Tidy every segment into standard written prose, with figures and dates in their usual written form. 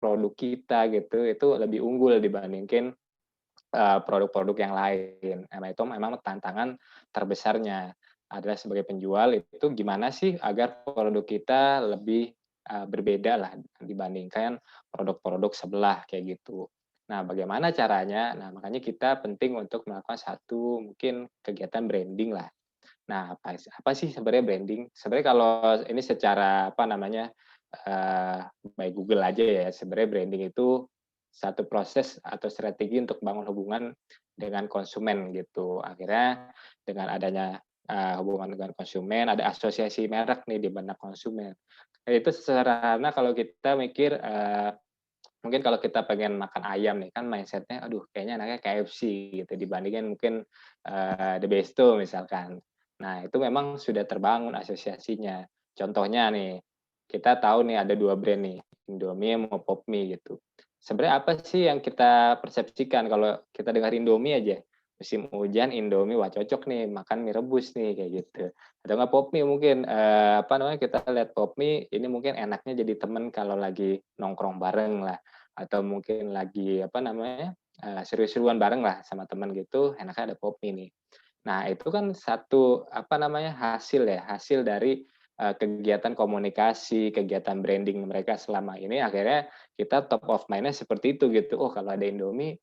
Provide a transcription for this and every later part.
produk kita gitu, itu lebih unggul dibandingkan produk-produk yang lain. Nah, itu memang tantangan terbesarnya adalah sebagai penjual itu gimana sih agar produk kita lebih, berbeda lah dibandingkan produk-produk sebelah kayak gitu. Nah, bagaimana caranya? Nah, makanya kita penting untuk melakukan satu mungkin kegiatan branding lah. Nah, apa sih sebenarnya branding? Sebenarnya kalau ini secara apa namanya, eee, by Google aja ya, sebenarnya branding itu satu proses atau strategi untuk bangun hubungan dengan konsumen gitu. Akhirnya dengan adanya, hubungan dengan konsumen, ada asosiasi merek nih di benak konsumen. Itu sederhana kalau kita mikir, mungkin kalau kita pengen makan ayam nih kan mindset-nya, "Aduh kayaknya anaknya KFC," gitu dibandingin mungkin, The Besto misalkan. Nah itu memang sudah terbangun asosiasinya. Contohnya nih, kita tahu nih ada 2 brand nih, Indomie sama Popmie gitu. Sebenarnya apa sih yang kita persepsikan kalau kita dengar Indomie aja, musim hujan Indomie, wah cocok nih makan mie rebus nih, kayak gitu. Atau enggak Popmie mungkin, apa namanya, kita lihat Popmie ini mungkin enaknya jadi temen kalau lagi nongkrong bareng lah. Atau mungkin lagi apa namanya, seru-seruan bareng lah sama teman gitu, enaknya ada kopi nih. Nah itu kan satu apa namanya, hasil ya, hasil dari, kegiatan komunikasi, kegiatan branding mereka selama ini akhirnya kita top of mind-nya seperti itu gitu, "Oh kalau ada Indomie,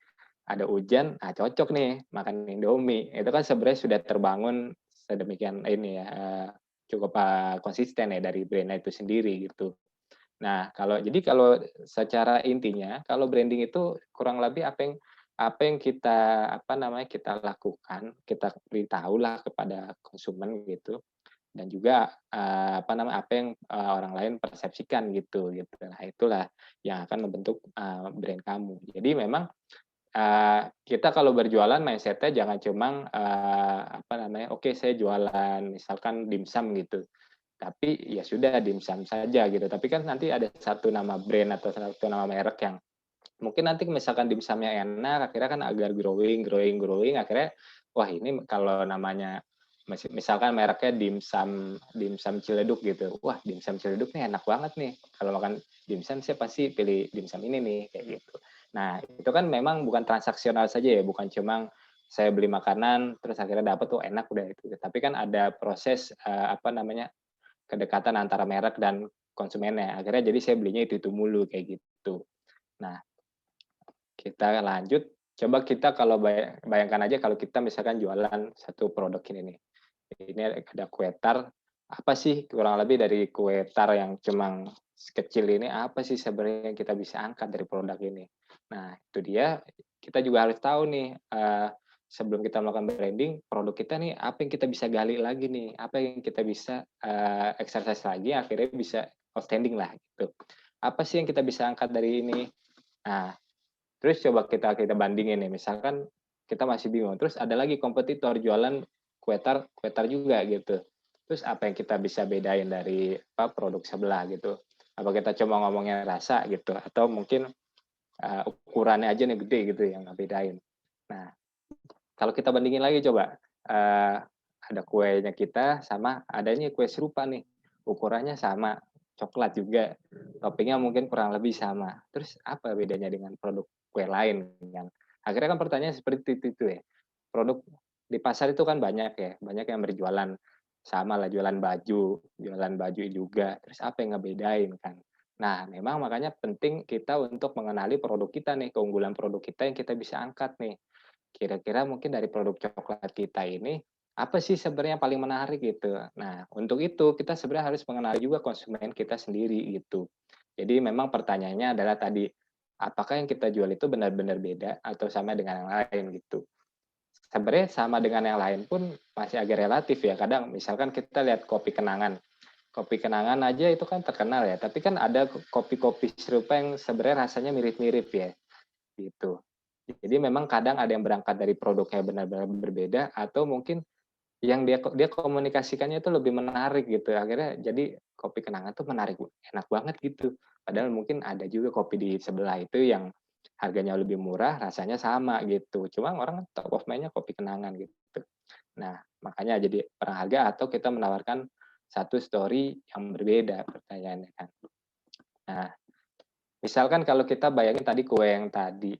ada hujan, ah cocok nih makan Indomie." Itu kan sebenarnya sudah terbangun sedemikian ini ya, cukup, konsisten ya dari brand itu sendiri gitu. Nah, kalau secara intinya, kalau branding itu kurang lebih apa yang kita, apa namanya, kita lakukan, kita beritahulah kepada konsumen gitu, dan juga, apa yang, orang lain persepsikan gitu. Nah, itulah yang akan membentuk, brand kamu. Jadi memang, kita kalau berjualan mindset-nya jangan cuma, apa namanya, "Oke, saya jualan misalkan dimsum," gitu. Tapi ya sudah dimsum saja gitu, tapi kan nanti ada satu nama brand atau satu nama merek yang mungkin nanti misalkan dimsumnya enak, akhirnya kan agar growing, akhirnya, wah ini kalau namanya misalkan mereknya dimsum dimsum Ciledug gitu, wah dimsum Ciledug nih enak banget nih, kalau makan dimsum saya pasti pilih dimsum ini nih, kayak gitu. Nah, itu kan memang bukan transaksional saja ya, bukan cuma saya beli makanan terus akhirnya dapat, tuh enak udah itu, tapi kan ada proses, apa namanya, kedekatan antara merek dan konsumennya. Akhirnya jadi saya belinya itu mulu, kayak gitu. Nah, kita lanjut, coba kita kalau bayangkan aja kalau kita misalkan jualan satu produk ini nih. Ini ada kue tar, apa sih kurang lebih dari kue tar yang cuma sekecil ini, apa sih sebenarnya yang kita bisa angkat dari produk ini. Nah, itu dia, kita juga harus tahu nih, sebelum kita melakukan branding, produk kita nih apa yang kita bisa gali lagi nih, apa yang kita bisa, exercise lagi akhirnya bisa outstanding lah gitu. Apa sih yang kita bisa angkat dari ini? Nah, terus coba kita bandingin nih, misalkan kita masih bingung, terus ada lagi kompetitor jualan kue tar juga gitu. Terus apa yang kita bisa bedain dari apa, produk sebelah gitu? Apa kita cuma ngomongin rasa gitu, atau mungkin, ukurannya aja nih gede gitu yang ngebedain. Nah, kalau kita bandingin lagi coba, ada kuenya kita sama adanya kue serupa nih, ukurannya sama, coklat juga, toppingnya mungkin kurang lebih sama. Terus apa bedanya dengan produk kue lain yang akhirnya kan pertanyaan seperti itu ya. Produk di pasar itu kan banyak ya, banyak yang berjualan, sama lah jualan baju juga, terus apa yang ngebedain kan. Nah, memang makanya penting kita untuk mengenali produk kita nih, keunggulan produk kita yang kita bisa angkat nih. Kira-kira mungkin dari produk coklat kita ini, apa sih sebenarnya yang paling menarik gitu. Nah, untuk itu kita sebenarnya harus mengenali juga konsumen kita sendiri gitu. Jadi memang pertanyaannya adalah tadi, apakah yang kita jual itu benar-benar beda atau sama dengan yang lain gitu. Sebenarnya sama dengan yang lain pun masih agak relatif ya. Kadang misalkan kita lihat kopi kenangan. Kopi kenangan aja itu kan terkenal ya, tapi kan ada kopi-kopi serupa yang sebenarnya rasanya mirip-mirip ya, gitu. Jadi memang kadang ada yang berangkat dari produknya benar-benar berbeda atau mungkin yang dia komunikasikannya itu lebih menarik gitu. Akhirnya jadi kopi kenangan tuh menarik, enak banget gitu. Padahal mungkin ada juga kopi di sebelah itu yang harganya lebih murah, rasanya sama gitu. Cuma orang top of mind-nya kopi kenangan gitu. Nah, makanya jadi perang harga atau kita menawarkan satu story yang berbeda pertanyaannya kan. Nah, Misalkan kalau kita bayangin tadi kue yang tadi,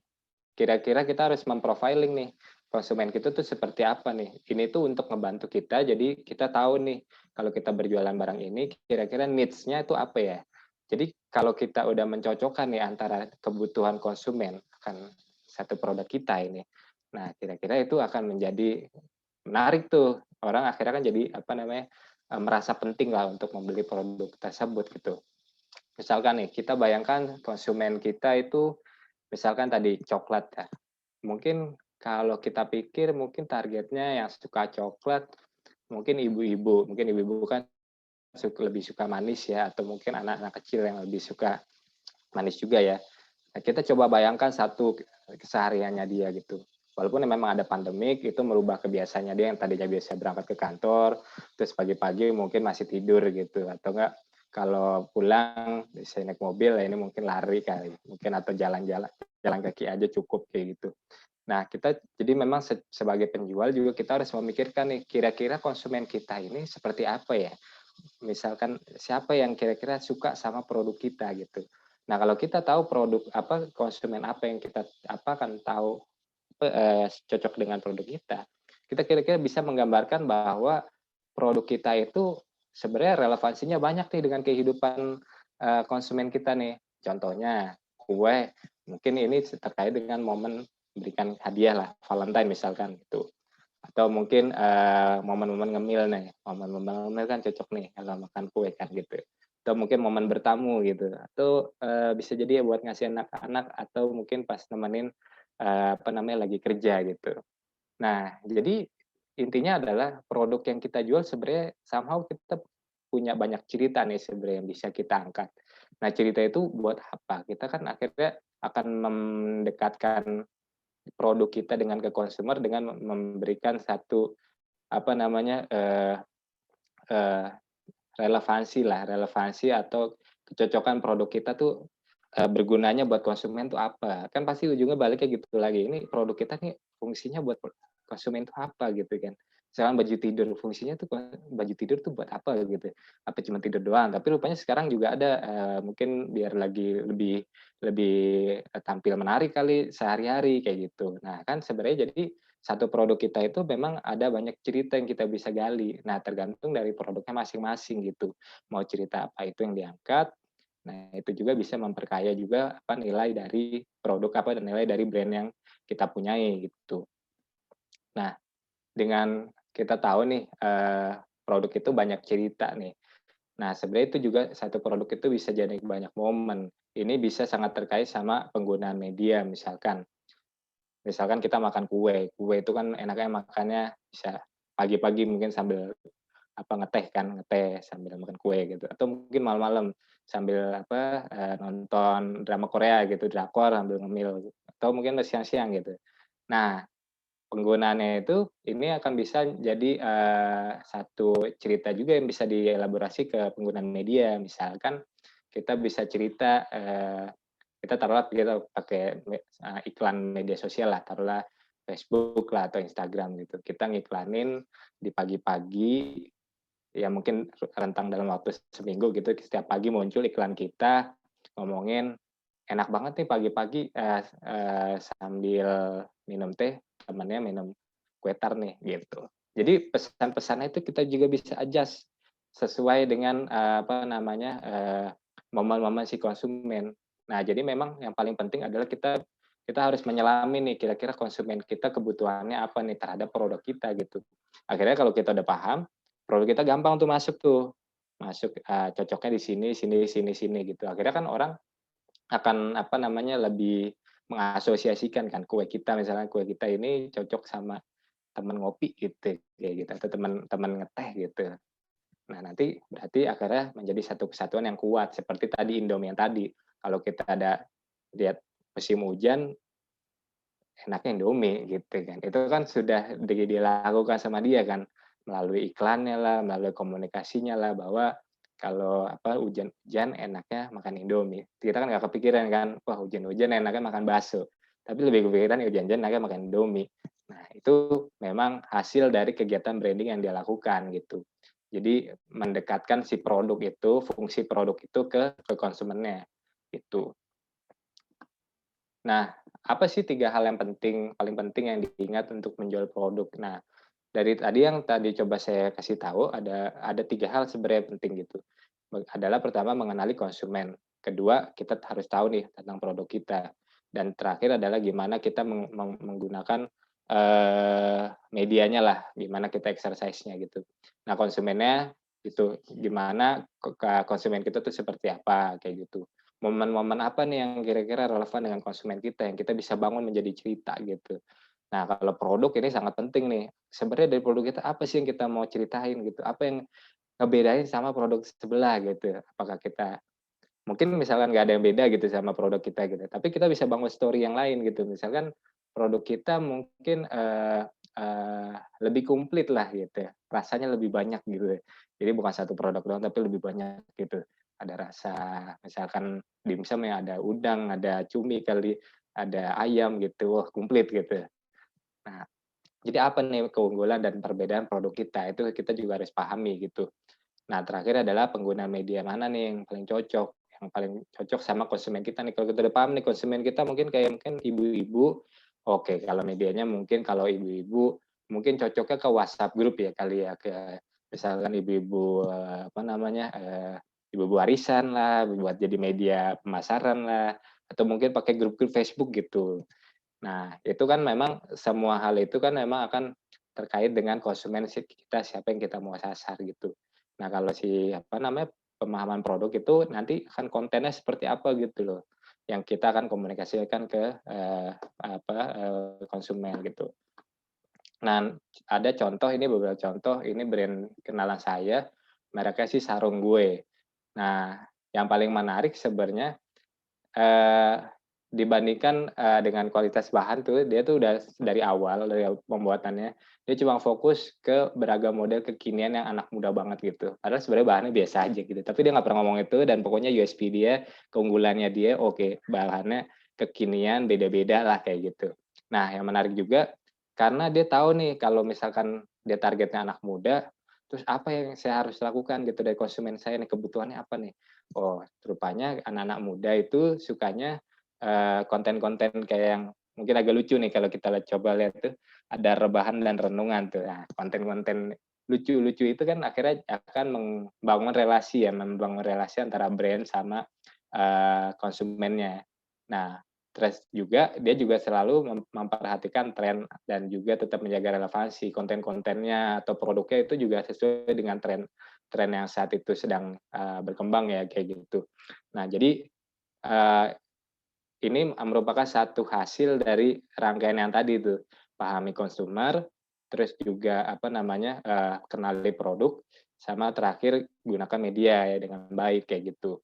kira-kira kita harus memprofiling nih, konsumen kita tuh seperti apa nih. Ini tuh untuk ngebantu kita, jadi kita tahu nih, kalau kita berjualan barang ini, kira-kira needs-nya itu apa ya. Jadi kalau kita udah mencocokkan nih antara kebutuhan konsumen akan satu produk kita ini, nah kira-kira itu akan menjadi menarik tuh. Orang akhirnya kan jadi apa namanya, merasa penting lah untuk membeli produk tersebut gitu. Misalkan nih, kita bayangkan konsumen kita itu misalkan tadi coklat ya. Mungkin kalau kita pikir mungkin targetnya yang suka coklat mungkin ibu-ibu kan lebih suka manis ya, atau mungkin anak-anak kecil yang lebih suka manis juga ya. Nah, kita coba bayangkan satu kesehariannya dia gitu. Walaupun memang ada pandemik, itu merubah kebiasaannya dia yang tadinya biasa berangkat ke kantor, terus pagi-pagi mungkin masih tidur gitu, atau enggak kalau pulang bisa naik mobil, ya ini mungkin lari kali, mungkin atau jalan-jalan jalan kaki aja cukup kayak gitu. Nah, kita jadi memang sebagai penjual juga kita harus memikirkan nih, kira-kira konsumen kita ini seperti apa ya? Misalkan siapa yang kira-kira suka sama produk kita gitu. Nah, kalau kita tahu produk apa, konsumen apa yang kita apa kan tahu cocok dengan produk kita kira-kira bisa menggambarkan bahwa produk kita itu sebenarnya relevansinya banyak nih dengan kehidupan konsumen kita nih. Contohnya kue, mungkin ini terkait dengan momen berikan hadiah lah, Valentine misalkan gitu. Atau mungkin momen-momen ngemil nih, momen-momen ngemil kan cocok nih kalau makan kue kan gitu. Atau mungkin momen bertamu gitu, atau bisa jadi ya buat ngasih anak-anak atau mungkin pas nemenin apa namanya lagi kerja gitu. Nah, jadi intinya adalah produk yang kita jual sebenarnya somehow kita punya banyak cerita nih sebenarnya yang bisa kita angkat. Nah, cerita itu buat apa? Kita kan akhirnya akan mendekatkan produk kita dengan ke consumer dengan memberikan satu apa namanya eh, relevansi lah, relevansi atau kecocokan produk kita tuh bergunanya buat konsumen tuh apa? Kan pasti ujungnya baliknya gitu lagi. Ini produk kita nih fungsinya buat konsumen tuh apa gitu kan? Misalkan baju tidur fungsinya tuh baju tidur tuh buat apa gitu? Apa cuma tidur doang? Tapi rupanya sekarang juga ada mungkin biar lagi lebih lebih tampil menarik kali sehari-hari kayak gitu. Nah kan sebenarnya jadi satu produk kita itu memang ada banyak cerita yang kita bisa gali. Nah, tergantung dari produknya masing-masing gitu. Mau cerita apa itu yang diangkat. Nah, itu juga bisa memperkaya juga apa nilai dari produk apa dan nilai dari brand yang kita punyai gitu. Nah, dengan kita tahu nih produk itu banyak cerita nih. Nah, sebenarnya itu juga satu produk itu bisa jadi banyak momen. Ini bisa sangat terkait sama penggunaan media misalkan. Misalkan kita makan kue, kue itu kan enaknya makannya bisa pagi-pagi mungkin sambil apa ngeteh kan, ngeteh sambil makan kue gitu, atau mungkin malam-malam sambil apa nonton drama Korea gitu, drakor sambil ngemil, atau mungkin siang-siang gitu. Nah, penggunaannya itu ini akan bisa jadi satu cerita juga yang bisa dielaborasi ke penggunaan media. Misalkan kita bisa cerita kita taruhlah kita pakai iklan media sosial lah, taruhlah Facebook lah atau Instagram gitu. Kita ngiklanin di pagi-pagi, ya mungkin rentang dalam waktu seminggu gitu, setiap pagi muncul iklan kita ngomongin, "Enak banget nih pagi-pagi, sambil minum teh, temennya minum kue tar nih," gitu. Jadi pesan-pesannya itu kita juga bisa adjust sesuai dengan, apa namanya, momen-momen si konsumen. Nah, jadi memang yang paling penting adalah kita kita harus menyelami nih kira-kira konsumen kita kebutuhannya apa nih terhadap produk kita gitu. Akhirnya kalau kita udah paham, produk kita gampang tuh masuk tuh, masuk, cocoknya di sini sini sini sini gitu. Akhirnya kan orang akan apa namanya, lebih mengasosiasikan kan kue kita misalnya kue kita ini cocok sama temen ngopi gitu, kayak gitu, atau teman-teman ngeteh gitu. Nah, nanti berarti akhirnya menjadi satu kesatuan yang kuat, seperti tadi Indomie yang tadi. Kalau kita ada lihat musim hujan, enaknya Indomie gitu kan. Itu kan sudah dilakukan sama dia kan, melalui iklannya lah, melalui komunikasinya lah, bahwa kalau apa hujan-hujan enaknya makan Indomie. Kita kan nggak kepikiran kan, wah hujan-hujan enaknya makan bakso. Tapi lebih kepikiran ya hujan-hujan enaknya makan Indomie. Nah, itu memang hasil dari kegiatan branding yang dia lakukan gitu. Jadi mendekatkan si produk itu, fungsi produk itu ke konsumennya gitu. Nah, apa sih 3 hal yang penting, paling penting yang diingat untuk menjual produk? Nah, dari tadi yang tadi coba saya kasih tahu ada 3 hal sebenarnya penting gitu. Adalah pertama mengenali konsumen, kedua kita harus tahu nih tentang produk kita, dan terakhir adalah gimana kita menggunakan, medianya lah, gimana kita exercise-nya gitu. Nah, konsumennya itu gimana konsumen kita tuh seperti apa, kayak gitu. Momen-momen apa nih yang kira-kira relevan dengan konsumen kita, yang kita bisa bangun menjadi cerita gitu. Nah, kalau produk ini sangat penting nih. Sebenarnya dari produk kita apa sih yang kita mau ceritain gitu? Apa yang ngebedain sama produk sebelah gitu? Apakah kita mungkin misalkan nggak ada yang beda gitu sama produk kita gitu, tapi kita bisa bangun story yang lain gitu. Misalkan produk kita mungkin, eee, lebih komplit lah gitu ya, rasanya lebih banyak gitu ya. Jadi bukan satu produk doang tapi lebih banyak gitu. Ada rasa misalkan dimsum yang ada udang, ada cumi kali, ada ayam gitu, wah komplit gitu. Nah, jadi apa nih keunggulan dan perbedaan produk kita, itu kita juga harus pahami gitu. Nah, terakhir adalah pengguna media mana nih yang paling cocok sama konsumen kita nih. Kalau kita udah paham nih konsumen kita mungkin ibu-ibu, oke kalau medianya mungkin kalau ibu-ibu mungkin cocoknya ke WhatsApp grup ya kali ya, ke misalkan ibu-ibu, apa namanya, ibu-ibu arisan lah, buat jadi media pemasaran lah, atau mungkin pakai grup-grup Facebook gitu. Nah, itu kan memang semua hal itu kan memang akan terkait dengan konsumen kita, siapa yang kita mau sasar gitu. Nah, kalau apa namanya, pemahaman produk itu nanti akan kontennya seperti apa gitu loh, yang kita akan komunikasikan ke, konsumen gitu. Nah, ada contoh ini beberapa contoh, ini brand kenalan saya, mereknya sih Sarung Gue. Nah, yang paling menarik sebenarnya dibandingkan, dengan kualitas bahan tuh, dia tuh udah dari awal, dari pembuatannya, dia cuma fokus ke beragam model kekinian yang anak muda banget gitu. Padahal sebenarnya bahannya biasa aja gitu, tapi dia nggak pernah ngomong itu dan pokoknya USP dia, keunggulannya dia oke, bahannya kekinian, beda-beda lah kayak gitu. Nah, yang menarik juga, karena dia tahu nih kalau misalkan dia targetnya anak muda, terus apa yang saya harus lakukan gitu dari konsumen saya nih, kebutuhannya apa nih? Oh, rupanya anak-anak muda itu sukanya, konten-konten kayak yang mungkin agak lucu nih kalau kita coba lihat tuh, ada rebahan dan renungan tuh. Nah, konten-konten lucu-lucu itu kan akhirnya akan membangun relasi antara brand sama, konsumennya. Nah, terus juga dia juga selalu memperhatikan tren dan juga tetap menjaga relevansi konten-kontennya atau produknya itu juga sesuai dengan tren tren yang saat itu sedang, berkembang ya, kayak gitu. Nah, jadi, eee, ini merupakan satu hasil dari rangkaian yang tadi tuh, pahami konsumer, terus juga apa namanya, kenali produk, sama terakhir gunakan media ya dengan baik, kayak gitu.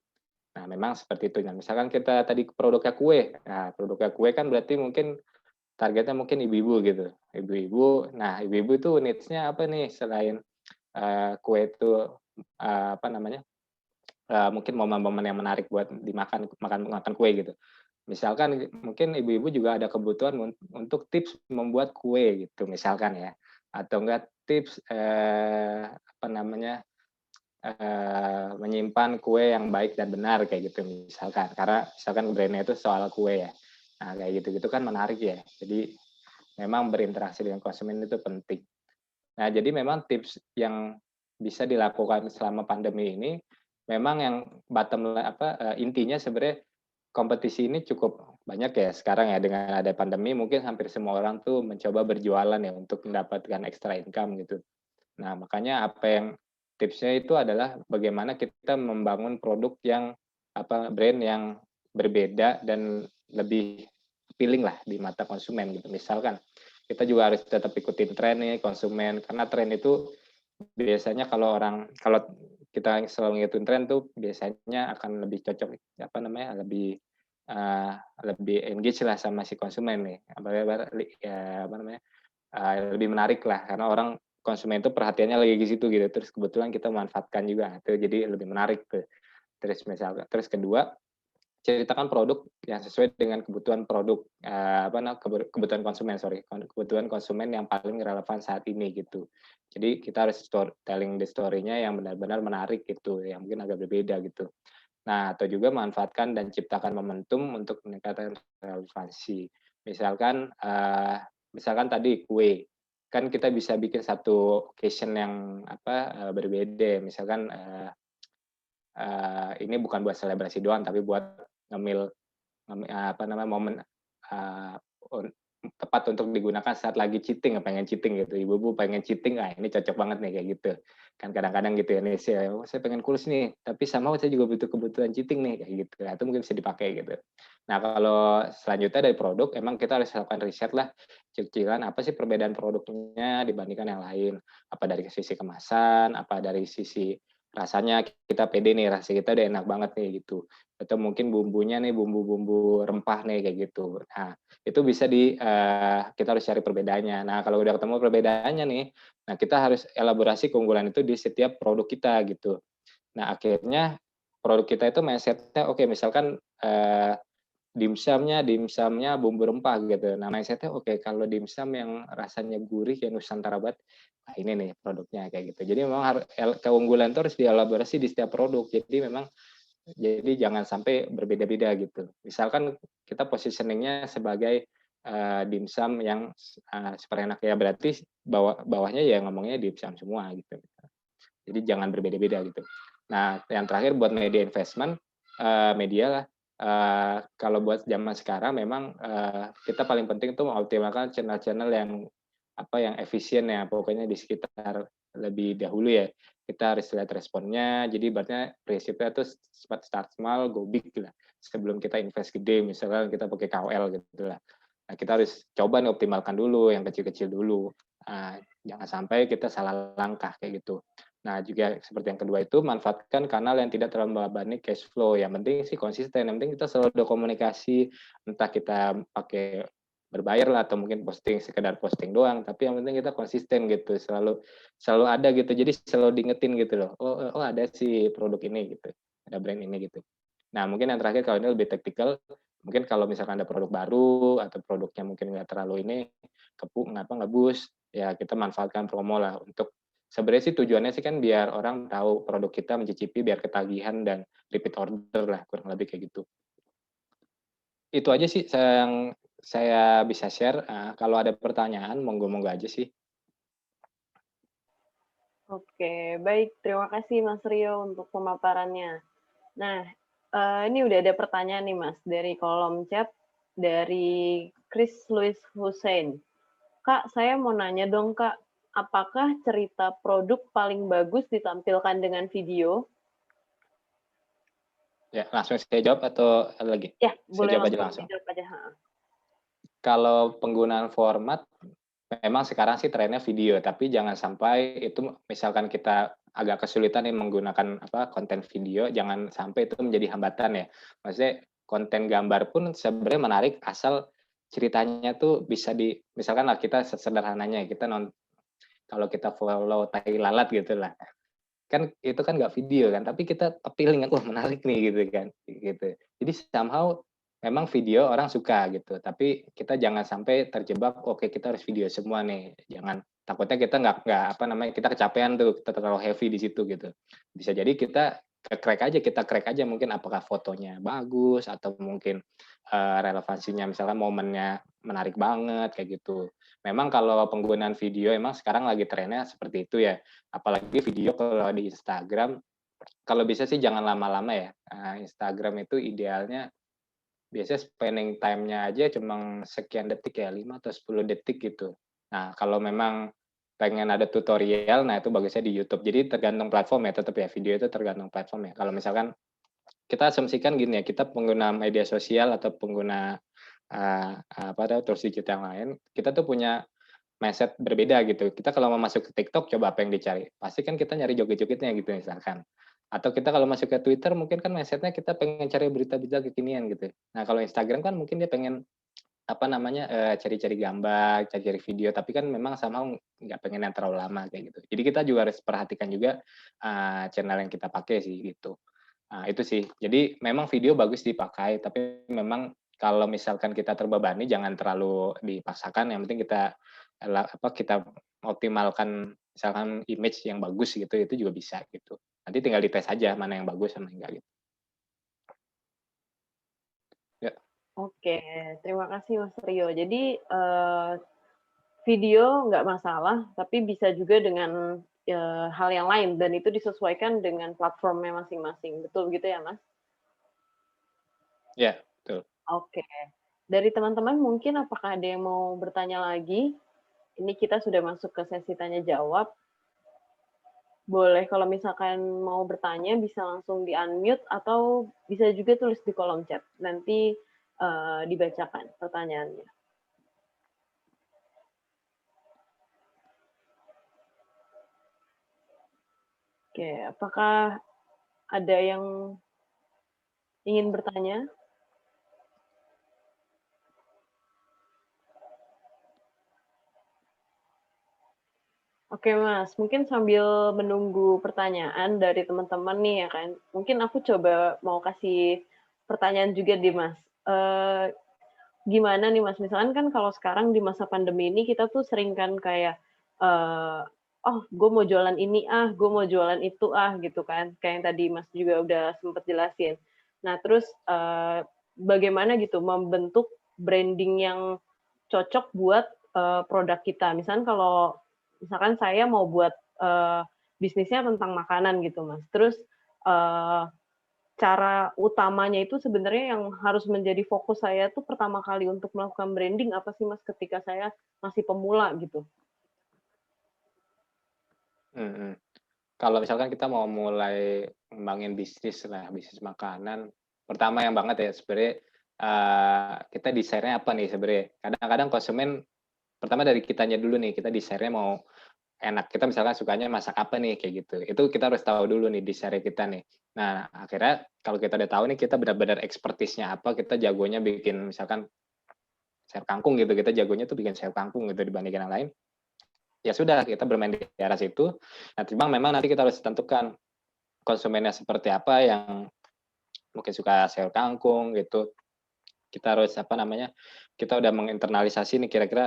Nah, memang seperti itu. Nah, misalkan kita tadi produknya kue, nah produknya kue kan berarti mungkin targetnya mungkin ibu-ibu gitu, ibu-ibu. Nah, ibu-ibu tuh needs-nya apa nih selain, kue itu, apa namanya, mungkin momen-momen yang menarik buat dimakan makan makan kue gitu. Misalkan mungkin ibu-ibu juga ada kebutuhan untuk tips membuat kue gitu misalkan ya, atau enggak tips, apa namanya, menyimpan kue yang baik dan benar kayak gitu misalkan, karena misalkan brand itu soal kue ya. Nah kayak gitu-gitu kan menarik ya. Jadi memang berinteraksi dengan konsumen itu penting. Nah, jadi memang tips yang bisa dilakukan selama pandemi ini, memang yang intinya sebenarnya kompetisi ini cukup banyak ya sekarang ya, dengan ada pandemi mungkin hampir semua orang tuh mencoba berjualan ya untuk mendapatkan extra income gitu. Nah, makanya tipsnya itu adalah bagaimana kita membangun produk yang brand yang berbeda dan lebih appealing lah di mata konsumen gitu. Misalkan kita juga harus tetap ikutin tren nih konsumen, karena tren itu biasanya kalau kita selalu ngikutin tren tuh biasanya akan lebih cocok, apa namanya, eee, lebih engage lah sama si konsumen nih, apa namanya, lebih menarik lah karena konsumen itu perhatiannya lagi ke situ gitu, terus kebetulan kita memanfaatkan juga, itu jadi lebih menarik tuh. Terus kedua, ceritakan produk yang sesuai dengan kebutuhan produk, apa na kebur kebutuhan konsumen, sorry, kebutuhan konsumen yang paling relevan saat ini gitu. Jadi kita harus telling the story-nya yang benar-benar menarik gitu, yang mungkin agak berbeda gitu. Nah, atau juga manfaatkan dan ciptakan momentum untuk meningkatkan relevansi. Misalkan, misalkan tadi kue, kan kita bisa bikin satu occasion yang berbeda. Misalkan, ini bukan buat selebrasi doang, tapi buat ngemil momen, eee, un tepat untuk digunakan saat lagi cheating, pengen cheating gitu, ibu-ibu pengen cheating, ini cocok banget nih kayak gitu. Kan kadang-kadang gitu ya, nih saya pengen kurus nih, tapi somehow saya juga butuh kebutuhan cheating nih, kayak gitu. Nah, itu mungkin bisa dipakai gitu. Nah, kalau selanjutnya dari produk, emang kita harus lakukan riset lah, cicilan apa sih perbedaan produknya dibandingkan yang lain. Apa dari sisi kemasan, apa dari sisi rasanya kita pede nih, rasa kita udah enak banget nih gitu. Atau mungkin bumbunya nih, bumbu-bumbu rempah nih kayak gitu. Nah, itu bisa kita harus cari perbedaannya. Nah, kalau udah ketemu perbedaannya nih, nah kita harus elaborasi keunggulan itu di setiap produk kita gitu. Nah, akhirnya produk kita itu mindset-nya oke, misalkan, dimsumnya bumbu rempah gitu. Nah, mindset-nya oke, kalau dimsum yang rasanya gurih kayak Nusantara banget, nah ini nih produknya kayak gitu. Jadi memang keunggulan itu harus dielaborasi di setiap produk. Jadi jangan sampai berbeda-beda gitu. Misalkan kita positioning-nya sebagai, dimsum yang, super enak, ya berarti bawahnya ya ngomongnya dimsum semua gitu. Jadi jangan berbeda-beda gitu. Nah, yang terakhir buat media investment, media lah, kalau buat zaman sekarang memang, kita paling penting tuh mengoptimalkan channel-channel yang efisien ya, pokoknya di sekitar lebih dahulu ya. Kita harus lihat responnya, jadi ibaratnya prinsipnya tuh start small, go big lah. Sebelum kita invest gede, misalkan kita pakai KOL gitu lah. Nah, kita harus coba nih optimalkan dulu, yang kecil-kecil dulu. Jangan sampai kita salah langkah kayak gitu. Nah, juga seperti yang kedua itu manfaatkan kanal yang tidak terlalu membebani cash flow. Yang penting sih konsisten, yang penting kita selalu ada komunikasi, entah kita pakai berbayar lah atau mungkin posting sekedar posting doang, tapi yang penting kita konsisten gitu, selalu selalu ada gitu. Jadi selalu diingetin gitu loh. Oh, ada si produk ini gitu, ada brand ini gitu. Nah, mungkin yang terakhir kalau ini lebih taktikal, mungkin kalau misalkan ada produk baru atau produknya mungkin nggak terlalu ini, ngebus, ya kita manfaatkan promo lah untuk sebenarnya sih tujuannya sih kan biar orang tahu produk kita, mencicipi biar ketagihan dan repeat order lah, kurang lebih kayak gitu. Itu aja sih yang saya bisa share, kalau ada pertanyaan monggo-monggo aja sih. Oke, baik. Terima kasih Mas Rio untuk pemaparannya. Nah, ini udah ada pertanyaan nih Mas dari kolom chat dari Chris Louis Hussein. Kak, saya mau nanya dong Kak, apakah cerita produk paling bagus ditampilkan dengan video? Ya, langsung saya jawab atau ada lagi? Ya, Saya boleh jawab aja langsung langsung. dijawab aja. Ha. Kalau penggunaan format, memang sekarang sih trennya video, tapi jangan sampai itu misalkan kita agak kesulitan nih menggunakan konten video, jangan sampai itu menjadi hambatan ya. Maksudnya konten gambar pun sebenarnya menarik asal ceritanya tuh bisa misalkan lah kita sederhananya kita kalau kita follow tai lalat gitu lah, kan itu kan nggak video kan, tapi kita appealing kan, wah menarik nih gitu kan, gitu. Jadi somehow memang video orang suka gitu, tapi kita jangan sampai terjebak, oke kita harus video semua nih, jangan. Takutnya kita kita kecapean tuh, kita terlalu heavy di situ gitu. Bisa jadi kita crack aja mungkin apakah fotonya bagus atau mungkin, relevansinya misalkan momennya menarik banget kayak gitu. Memang kalau penggunaan video emang sekarang lagi trennya seperti itu ya. Apalagi video kalau di Instagram, kalau bisa sih jangan lama-lama ya. Instagram itu idealnya biasanya spending time-nya aja cuma sekian detik ya, 5 atau 10 detik gitu. Nah, kalau memang pengen ada tutorial, nah itu bagusnya di YouTube. Jadi tergantung platform ya, tetap ya, video itu tergantung platform ya. Kalau misalkan kita asumsikan gini ya, kita pengguna media sosial atau pengguna, tools digital yang lain, kita tuh punya mindset berbeda gitu. Kita kalau mau masuk ke TikTok coba apa yang dicari? Pasti kan kita nyari joget-jogetnya gitu misalkan. Atau kita kalau masuk ke Twitter mungkin kan mindset-nya kita pengen cari berita-berita kekinian gitu. Nah, kalau Instagram kan mungkin dia pengen cari-cari gambar, cari-cari video, tapi kan memang somehow nggak pengen yang terlalu lama kayak gitu. Jadi kita juga harus perhatikan juga, channel yang kita pakai sih gitu. Itu sih. Jadi memang video bagus dipakai, tapi memang kalau misalkan kita terbebani jangan terlalu dipaksakan, yang penting kita optimalkan misalkan image yang bagus gitu, itu juga bisa gitu. Nanti tinggal dites aja mana yang bagus sama yang enggak gitu. Oke, terima kasih Mas Rio. Jadi, video nggak masalah, tapi bisa juga dengan, hal yang lain dan itu disesuaikan dengan platformnya masing-masing. Betul begitu ya, Mas? Ya, betul. Oke. Dari teman-teman mungkin apakah ada yang mau bertanya lagi? Ini kita sudah masuk ke sesi tanya jawab. Boleh kalau misalkan mau bertanya bisa langsung di-unmute atau bisa juga tulis di kolom chat. Nanti, dibacakan pertanyaannya. Oke, apakah ada yang ingin bertanya? Oke Mas, mungkin sambil menunggu pertanyaan dari teman-teman nih ya kan, mungkin aku coba mau kasih pertanyaan juga nih Mas. Gimana nih Mas, misalkan kan kalau sekarang di masa pandemi ini kita tuh sering kan kayak, eee, "Oh gue mau jualan ini ah, gue mau jualan itu ah," gitu kan, kayak yang tadi Mas juga udah sempet jelasin. Nah terus, bagaimana gitu membentuk branding yang cocok buat, produk kita. Misalkan kalau misalkan saya mau buat, bisnisnya tentang makanan gitu, Mas. Terus, eee, cara utamanya itu sebenarnya yang harus menjadi fokus saya tuh pertama kali untuk melakukan branding apa sih, Mas, ketika saya masih pemula gitu? Mhm. Kalau misalkan kita mau mulai ngembangin bisnis lah, bisnis makanan, pertama yang banget ya sebenarnya, kita desainnya apa nih sebenarnya. Kadang-kadang konsumen pertama dari kitanya dulu nih, kita desainnya mau enak, kita misalkan sukanya masak apa nih, kayak gitu. Itu kita harus tahu dulu nih desainnya kita nih. Nah, akhirnya kalau kita udah tahu nih kita benar-benar expertise-nya apa, kita jagonya bikin misalkan sayur kangkung gitu, kita jagonya tuh bikin sayur kangkung gitu dibandingkan yang lain, ya sudah kita bermain di arah situ. Nah, cuma memang nanti kita harus tentukan konsumennya seperti apa, yang mungkin suka sayur kangkung gitu, kita harus apa namanya, kita udah menginternalisasi nih kira-kira,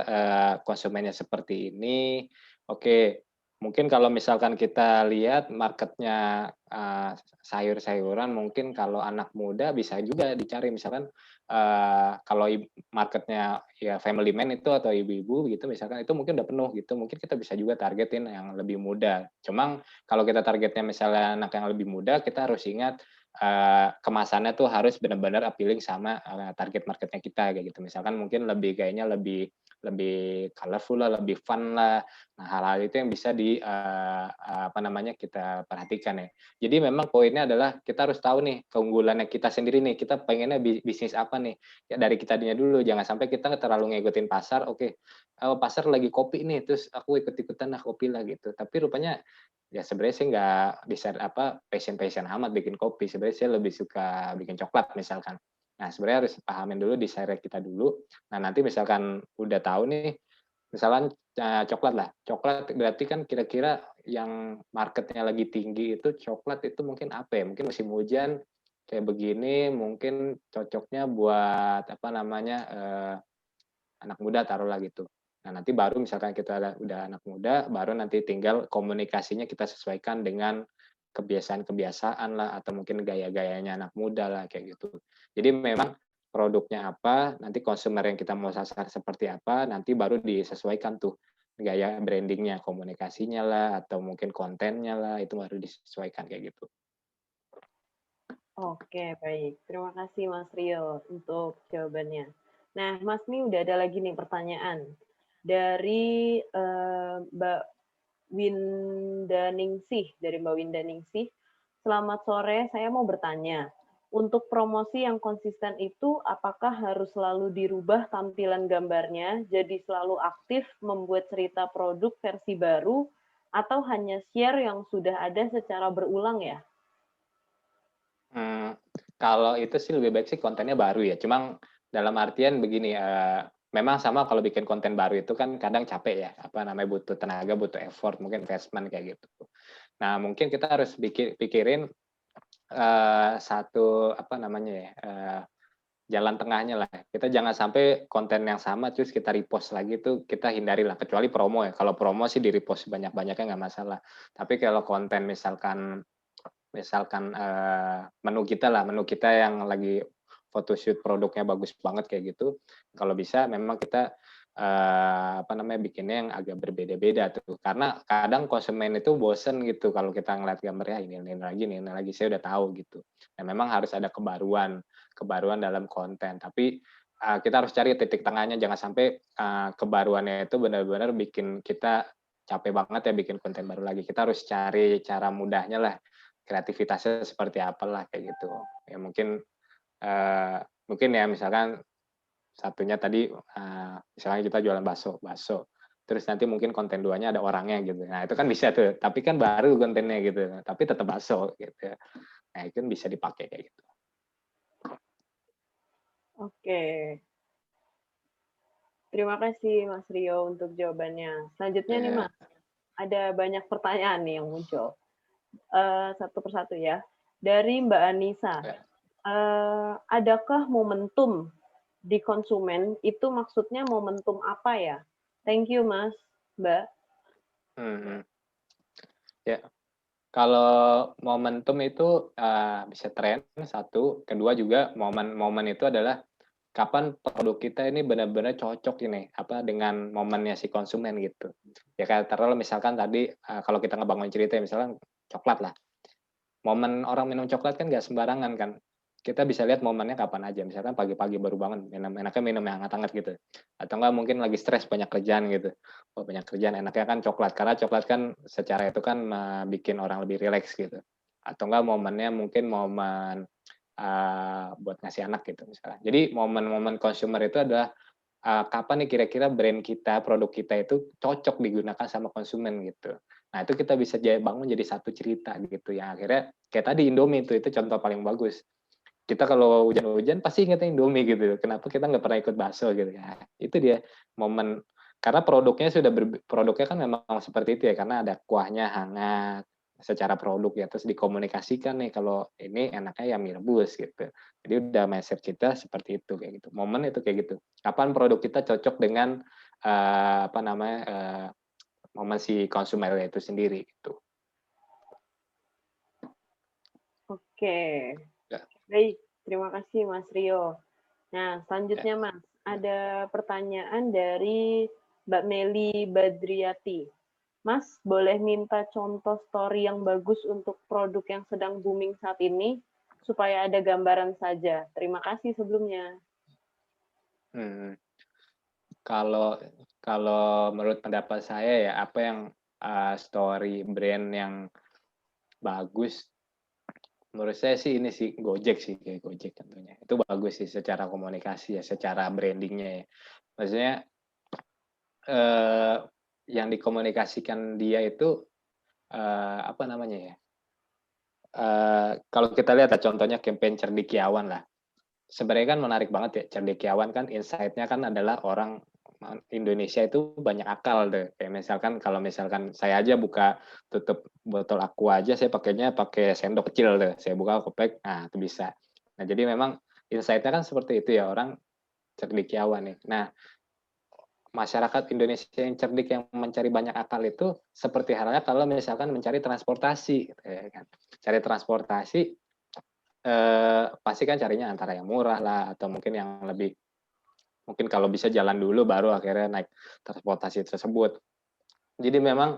konsumennya seperti ini, oke. Mungkin kalau misalkan kita lihat marketnya, sayur-sayuran mungkin kalau anak muda bisa juga dicari misalkan, kalau marketnya ya family man itu atau ibu-ibu gitu misalkan itu mungkin udah penuh gitu, mungkin kita bisa juga targetin yang lebih muda. Cuma kalau kita targetnya misalnya anak yang lebih muda, kita harus ingat kemasannya tuh harus benar-benar appealing sama, target market-nya kita kayak gitu. Misalkan mungkin lebih kayaknya lebih lebih colorful lah, lebih fun lah. Nah, hal-hal itu yang bisa apa namanya, kita perhatikan ya. Jadi memang poinnya adalah kita harus tahu nih keunggulannya kita sendiri nih, kita pengennya bisnis apa nih, ya dari kitanya dulu, jangan sampai kita terlalu ngikutin pasar, oke, pasar lagi kopi nih, terus aku ikut-ikutan lah kopi lah gitu. Tapi rupanya ya sebenarnya sih nggak bisa apa, passion-passion amat bikin kopi, sebenarnya saya lebih suka bikin coklat misalkan. Nah, sebenarnya harus pahamin dulu desire kita dulu. Nah, nanti misalkan udah tahu nih, misalkan, coklat lah, coklat berarti kan kira-kira yang marketnya lagi tinggi itu coklat itu mungkin apa ya, mungkin musim hujan kayak begini mungkin cocoknya buat apa namanya, anak muda taruhlah gitu. Nah, nanti baru misalkan kita udah anak muda, baru nanti tinggal komunikasinya kita sesuaikan dengan kebiasaan-kebiasaan lah, atau mungkin gaya-gayanya anak muda lah, kayak gitu. Jadi memang produknya apa, nanti consumer yang kita mau sasar seperti apa, nanti baru disesuaikan tuh gaya brandingnya, komunikasinya lah, atau mungkin kontennya lah, itu baru disesuaikan kayak gitu. Oke, baik. Terima kasih Mas Rio untuk jawabannya. Nah, Mas, nih udah ada lagi nih pertanyaan dari, Mbak Windaningsih, dari Mbak Windaningsih. Selamat sore, saya mau bertanya, untuk promosi yang konsisten itu apakah harus selalu dirubah tampilan gambarnya, jadi selalu aktif membuat cerita produk versi baru, atau hanya share yang sudah ada secara berulang ya? Mmm, kalau itu sih lebih baik sih kontennya baru ya, cuma dalam artian begini, memang sama kalau bikin konten baru itu kan kadang capek ya, apa namanya, butuh tenaga, butuh effort, mungkin investment kayak gitu. Nah, mungkin kita harus pikirin, satu apa namanya ya, jalan tengahnya lah. Kita jangan sampai konten yang sama terus kita repost lagi tuh kita hindarilah, kecuali promo ya. Kalau promo sih di-repost banyak-banyaknya nggak masalah. Tapi kalau konten misalkan misalkan, menu kita lah, menu kita yang lagi photoshoot produknya bagus banget kayak gitu, kalau bisa memang kita bikinnya yang agak berbeda-beda tuh. Karena kadang konsumen itu bosen gitu kalau kita ngeliat gambarnya ini lagi, saya udah tahu gitu. Dan memang harus ada kebaruan dalam konten. Tapi kita harus cari titik tengahnya, jangan sampai kebaruannya itu benar-benar bikin kita capek banget ya bikin konten baru lagi. Kita harus cari cara mudahnya lah, kreativitasnya seperti apalah kayak gitu. Ya mungkin ya misalkan satunya tadi misalnya kita jualan bakso. Terus nanti mungkin konten 2-nya ada orangnya gitu. Nah, itu kan bisa tuh. Tapi kan baru kontennya gitu. Tapi tetap bakso gitu. Nah, itu kan bisa dipakai kayak gitu. Oke. Terima kasih Mas Rio untuk jawabannya. Selanjutnya nih Mas, ada banyak pertanyaan nih yang muncul. Satu persatu ya. Dari Mbak Anissa, adakah momentum di konsumen itu maksudnya momentum apa ya? Thank you Mas, Mbak. Ya, kalau momentum itu bisa tren satu, kedua juga momen itu adalah kapan produk kita ini benar-benar cocok ini dengan momennya si konsumen gitu. Ya kayak terlalu misalkan tadi kalau kita ngebangun cerita misalkan coklat lah. Momen orang minum coklat kan nggak sembarangan kan. Kita bisa lihat momennya kapan aja. Misalkan pagi-pagi baru bangun, enaknya minum yang hangat-hangat gitu. Atau enggak mungkin lagi stres banyak kerjaan gitu. Oh, banyak kerjaan enaknya kan coklat. Karena coklat kan secara itu kan bikin orang lebih rileks gitu. Atau enggak momennya mungkin momen buat ngasih anak gitu misalnya. Jadi momen-momen consumer itu adalah kapan nih kira-kira brand kita, produk kita itu cocok digunakan sama konsumen gitu. Nah, itu kita bisa bangun jadi satu cerita gitu yang akhirnya kayak tadi Indomie itu contoh paling bagus. Kita kalau hujan-hujan pasti ingetnya Indomie gitu. Kenapa kita nggak pernah ikut bakso gitu ya. Itu dia momen karena produknya kan memang seperti itu ya karena ada kuahnya hangat secara produk ya terus dikomunikasikan nih kalau ini enaknya ya mie rebus gitu. Jadi udah mindset kita seperti itu kayak gitu. Momen itu kayak gitu. Kapan produk kita cocok dengan momen si konsumen itu sendiri gitu. Oke. Ya. Baik, terima kasih Mas Rio. Nah, selanjutnya Ya. Mas, ada pertanyaan dari Mbak Meli Badriati. Mas, boleh minta contoh story yang bagus untuk produk yang sedang booming saat ini, supaya ada gambaran saja. Terima kasih sebelumnya. Kalau menurut pendapat saya ya apa yang story brand yang bagus menurut saya sih ini sih Gojek sih kayak Gojek tentunya itu bagus sih secara komunikasi ya secara brandingnya ya maksudnya yang dikomunikasikan dia itu apa namanya ya kalau kita lihat contohnya campaign Cendekiawan lah sebenarnya kan menarik banget ya cendekiawan kan insight-nya kan adalah orang Indonesia itu banyak akal deh. Kayak misalkan saya aja buka tutup botol aqua aja saya pakainya pakai sendok kecil deh. Saya buka kopek, nah itu bisa. Nah, jadi memang insight-nya kan seperti itu ya orang cendekiawan nih. Nah, masyarakat Indonesia yang cerdik yang mencari banyak akal itu seperti halnya kalau misalkan mencari transportasi, ya kan. Cari transportasi pasti kan carinya antara yang murah lah atau mungkin yang lebih mungkin kalau bisa jalan dulu baru akhirnya naik transportasi tersebut. Jadi memang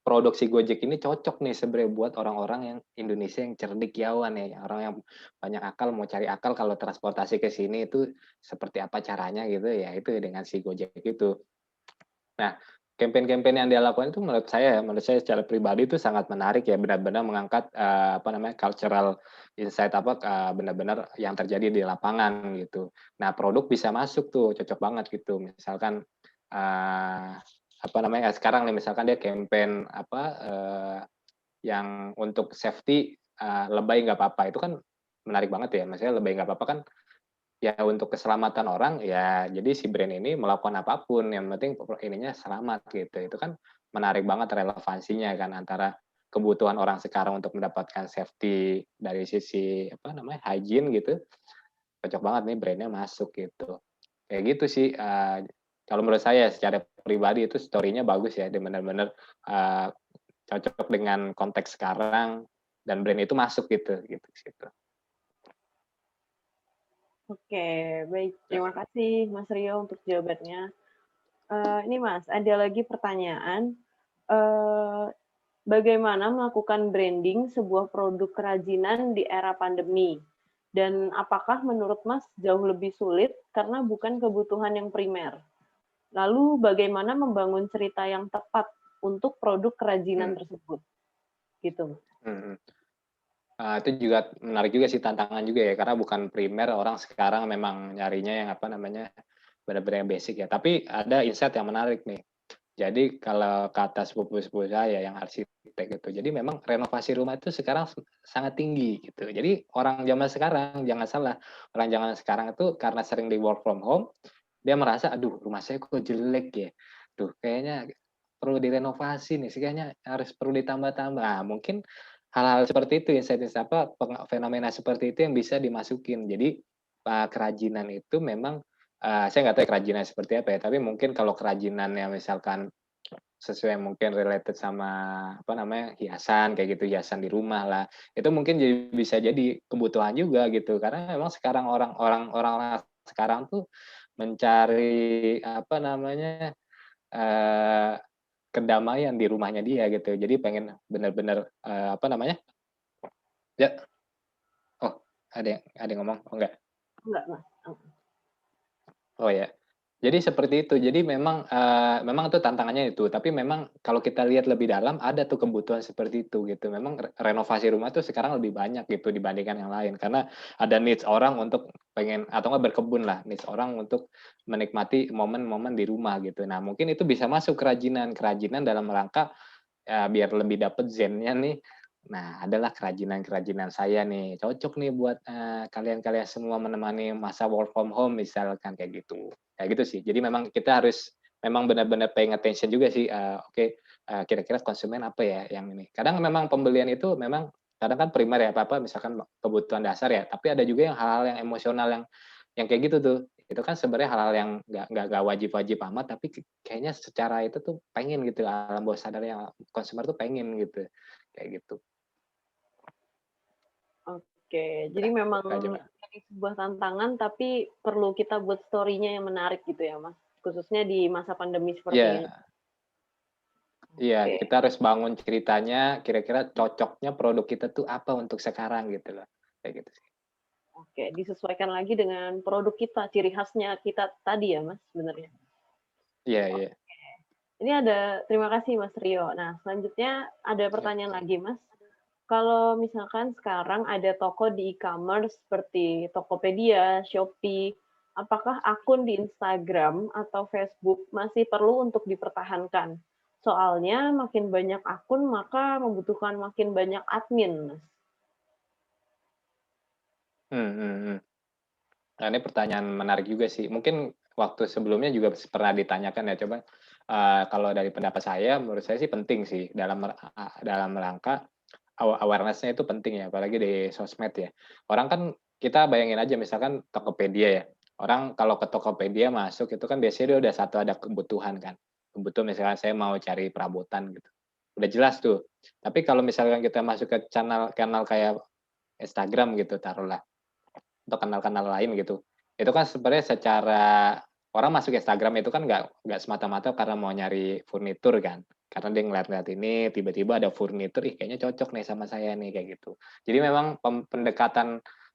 produksi Gojek ini cocok nih sebenarnya buat orang-orang yang Indonesia yang cerdik yawan ya, orang yang banyak akal mau cari akal kalau transportasi ke sini itu seperti apa caranya gitu ya itu dengan si Gojek itu. Nah, campaign-campaign yang dia lakukan itu menurut saya secara pribadi itu sangat menarik ya, benar-benar mengangkat cultural insight benar-benar yang terjadi di lapangan gitu. Nah, produk bisa masuk tuh, cocok banget gitu. Misalkan sekarang nih misalkan dia campaign yang untuk safety lebay nggak apa-apa itu kan menarik banget ya. Maksudnya lebay nggak apa-apa kan ya untuk keselamatan orang ya jadi si brand ini melakukan apapun yang penting ininya selamat gitu itu kan menarik banget relevansinya kan antara kebutuhan orang sekarang untuk mendapatkan safety dari sisi hygiene gitu cocok banget nih brandnya masuk gitu kayak gitu sih kalau menurut saya secara pribadi itu story-nya bagus ya dan benar-benar cocok dengan konteks sekarang dan brand itu masuk gitu. Oke, baik. Terima kasih Mas Rio untuk jawabannya. Ini Mas, ada lagi pertanyaan. Eee, Bagaimana melakukan branding sebuah produk kerajinan di era pandemi? Dan apakah menurut Mas jauh lebih sulit karena bukan kebutuhan yang primer? Lalu bagaimana membangun cerita yang tepat untuk produk kerajinan Hmm, tersebut? Gitu. hmm. Itu juga menarik juga sih, tantangan juga ya, karena bukan primer, orang sekarang memang nyarinya yang apa namanya, benar-benar yang basic ya. Tapi ada insight yang menarik nih. Jadi kalau kata sepupu-sepupu saya yang arsitek itu, jadi memang renovasi rumah itu sekarang sangat tinggi gitu. Jadi orang zaman sekarang, jangan salah, orang zaman sekarang itu karena sering di work from home, dia merasa, "Aduh, rumah saya kok jelek ya? Duh, kayaknya perlu direnovasi nih, kayaknya harus perlu ditambah-tambah." Nah, mungkin hal-hal seperti itu, insight-insight apa, fenomena seperti itu yang bisa dimasukin. Jadi, kerajinan itu memang, saya nggak tahu ya kerajinan seperti apa ya, tapi mungkin kalau kerajinan yang misalkan sesuai mungkin related sama, apa namanya, hiasan kayak gitu, hiasan di rumah lah, itu mungkin bisa jadi kebutuhan juga gitu. Karena memang sekarang orang-orang sekarang tuh mencari, apa namanya, eee, kedamaian di rumahnya dia gitu. Jadi pengen bener-bener, apa namanya, ya, oh, ada yang ngomong? Oh, enggak? Enggak, Mas. Oh, ya. Jadi seperti itu. Jadi memang, memang itu tantangannya itu, tapi memang kalau kita lihat lebih dalam ada tuh kebutuhan seperti itu gitu. Memang renovasi rumah tuh sekarang lebih banyak gitu dibandingkan yang lain, karena ada needs orang untuk pengen atau enggak berkebun lah, needs orang untuk menikmati momen-momen di rumah gitu. Nah, mungkin itu bisa masuk kerajinan dalam rangka, biar lebih dapet zen-nya nih. Nah, adalah kerajinan-kerajinan saya nih, cocok nih buat, kalian-kalian semua menemani masa work from home misalkan kayak gitu. Kayak gitu sih. Jadi memang kita harus memang benar-benar paying attention juga sih, oke, kira-kira konsumen apa ya yang ini. Kadang memang pembelian itu memang kadang kan primer ya, apa-apa misalkan kebutuhan dasar ya, tapi ada juga yang hal-hal yang emosional yang kayak gitu tuh. Itu kan sebenarnya hal-hal yang nggak wajib-wajib amat, tapi kayaknya secara itu tuh pengen gitu, alam bawah sadarnya konsumer tuh pengen gitu, kayak gitu. Oke, jadi Udah, memang itu aja, Mbak. jadi sebuah tantangan, tapi perlu kita buat story-nya yang menarik gitu ya, Mas? Khususnya di masa pandemi seperti ini. Iya, iya, Oke, kita harus bangun ceritanya, kira-kira cocoknya produk kita tuh apa untuk sekarang gitu loh, kayak gitu sih. oke, disesuaikan lagi dengan produk kita, ciri khasnya kita tadi ya, Mas, sebenarnya? Iya, iya, Ini terima kasih Mas Rio. Nah, selanjutnya ada iya. pertanyaan lagi, Mas. Kalau misalkan sekarang ada toko di e-commerce seperti Tokopedia, Shopee, apakah akun di Instagram atau Facebook masih perlu untuk dipertahankan? Soalnya makin banyak akun, maka membutuhkan makin banyak admin, Mas. Hmm. Nah, ini pertanyaan menarik juga sih. Mungkin waktu sebelumnya juga pernah ditanyakan ya, coba, kalau dari pendapat saya, menurut saya sih penting sih dalam rangka awareness-nya itu penting ya, apalagi di sosmed ya. Orang kan kita bayangin aja misalkan Tokopedia ya, orang kalau ke Tokopedia masuk itu kan biasanya dia udah satu ada kebutuhan kan. Kebutuhan misalkan saya mau cari perabotan gitu, udah jelas tuh. Tapi kalau misalkan kita masuk ke kanal kayak Instagram gitu taruhlah, atau kanal-kanal lain gitu. Itu kan sebenarnya secara orang masuk Instagram itu kan nggak semata-mata karena mau nyari furnitur kan. Karena dia ngeliat-ngeliat ini, tiba-tiba ada furnitur, "Ih kayaknya cocok nih sama saya nih," kayak gitu. Jadi memang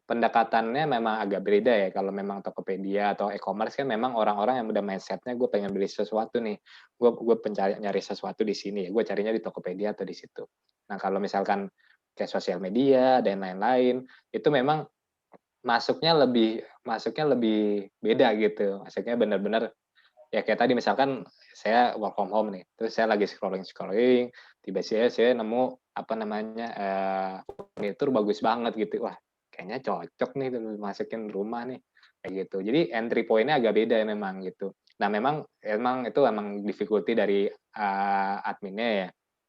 pendekatannya memang agak beda ya, kalau memang Tokopedia atau e-commerce kan memang orang-orang yang udah mindset-nya gue pengen beli sesuatu nih, gue pencari nyari sesuatu di sini, gue carinya di Tokopedia atau di situ. Nah kalau misalkan kayak sosial media dan lain-lain, itu memang masuknya lebih beda gitu, maksudnya benar-benar ya kayak tadi misalkan saya work from home nih, terus saya lagi scrolling-scrolling, tiba-tiba saya nemu apa namanya, furnitur bagus banget gitu, wah kayaknya cocok nih masukin rumah nih, kayak gitu. Jadi entry point-nya agak beda memang gitu. Nah memang itu emang difficulty dari, adminnya ya,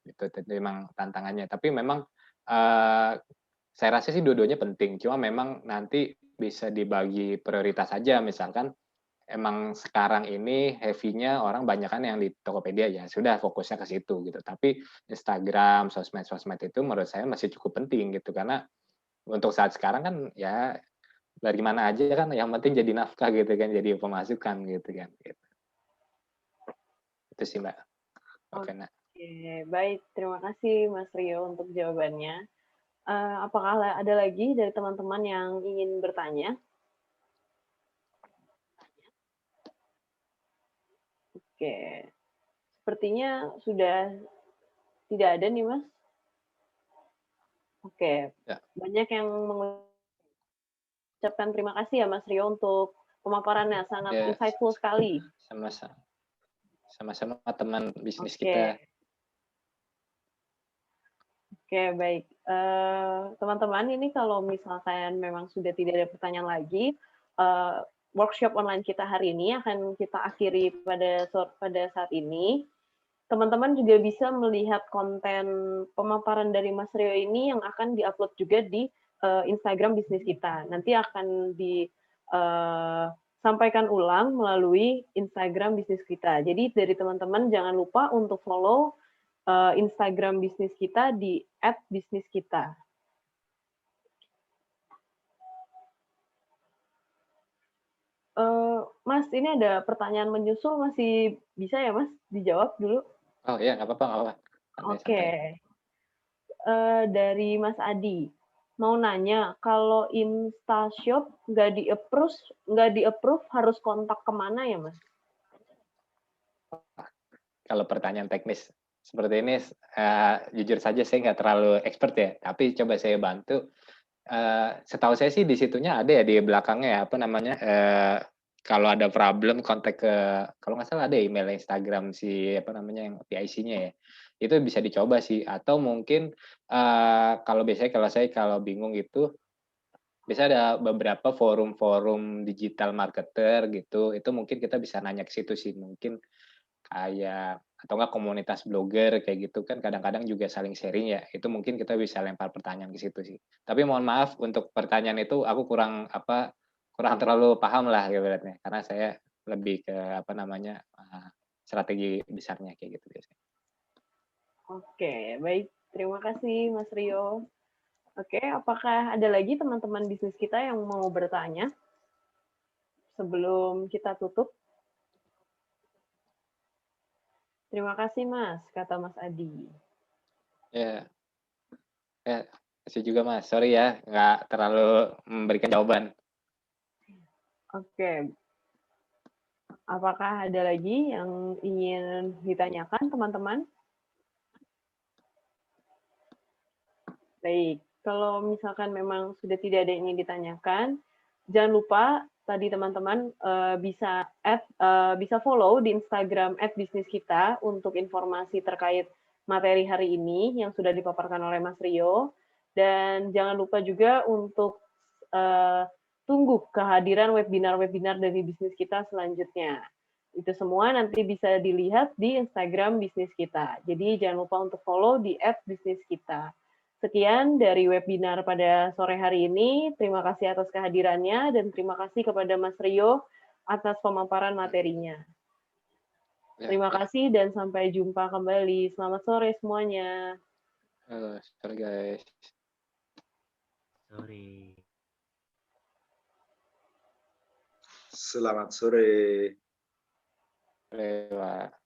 itu memang tantangannya. Tapi memang, eee, saya rasa sih dua-duanya penting, cuma memang nanti bisa dibagi prioritas saja, misalkan emang sekarang ini heavy-nya orang banyakan yang di Tokopedia, ya sudah fokusnya ke situ gitu. Tapi Instagram, sosmed-sosmed itu menurut saya masih cukup penting gitu, karena untuk saat sekarang kan ya dari mana aja kan yang penting jadi nafkah gitu kan, jadi pemasukan gitu kan, gitu. Itu sih, Mbak. Oke, Nak. Oke, baik. Terima kasih Mas Rio untuk jawabannya. Apakah ada lagi dari teman-teman yang ingin bertanya? Oke, sepertinya sudah tidak ada nih, Mas. Oke, Ya, banyak yang mengucapkan terima kasih ya Mas Rio untuk pemaparannya, sangat ya, insightful sekali. sama-sama teman bisnis kita. Oke, oke, baik. Teman-teman, ini kalau misalkan memang sudah tidak ada pertanyaan lagi, workshop online kita hari ini akan kita akhiri pada saat ini. Teman-teman juga bisa melihat konten pemaparan dari Mas Rio ini yang akan diupload juga di Instagram bisnis kita. Nanti akan disampaikan ulang melalui Instagram bisnis kita. Jadi dari teman-teman jangan lupa untuk follow Instagram bisnis kita di @bisniskita. Mas, ini ada pertanyaan menyusul, masih bisa ya Mas dijawab dulu? Oh iya, nggak apa-apa, nggak apa-apa. Oke. Santai-santai. Dari Mas Adi, mau nanya, kalau Instashop nggak di-approve harus kontak kemana ya, Mas? Kalau pertanyaan teknis seperti ini, jujur saja saya nggak terlalu expert ya, tapi coba saya bantu. Setahu saya sih di situnya ada ya, di belakangnya ya, apa namanya, kalau ada problem kontak ke, kalau nggak salah ada email Instagram si, apa namanya, yang PIC-nya ya, itu bisa dicoba sih. Atau mungkin, kalau biasanya kalau bingung itu, bisa ada beberapa forum-forum digital marketer gitu, itu mungkin kita bisa nanya ke situ sih. Mungkin kayak atau enggak komunitas blogger kayak gitu kan kadang-kadang juga saling sharing ya, itu mungkin kita bisa lempar pertanyaan ke situ sih. Tapi mohon maaf untuk pertanyaan itu aku kurang terlalu paham lah ibaratnya, karena saya lebih ke apa namanya, strategi besarnya kayak gitu biasanya. Oke, baik. Terima kasih, Mas Rio. Oke, apakah ada lagi teman-teman bisnis kita yang mau bertanya sebelum kita tutup? Terima kasih, Mas, kata Mas Adi. Ya, ya, makasih juga Mas, sorry ya nggak terlalu memberikan jawaban. Oke, apakah ada lagi yang ingin ditanyakan, teman-teman? Baik, kalau misalkan memang sudah tidak ada yang ingin ditanyakan, jangan lupa tadi teman-teman bisa follow di Instagram @bisniskita untuk informasi terkait materi hari ini yang sudah dipaparkan oleh Mas Rio. Dan jangan lupa juga untuk tunggu kehadiran webinar-webinar dari bisnis kita selanjutnya. Itu semua nanti bisa dilihat di Instagram bisnis kita. Jadi jangan lupa untuk follow di @bisniskita. Sekian dari webinar pada sore hari ini. Terima kasih atas kehadirannya dan terima kasih kepada Mas Rio atas pemaparan materinya. Ya, Terima ya. kasih dan sampai jumpa kembali. Selamat sore semuanya. Sorry guys. Sorry. Selamat sore. Sore, Pak.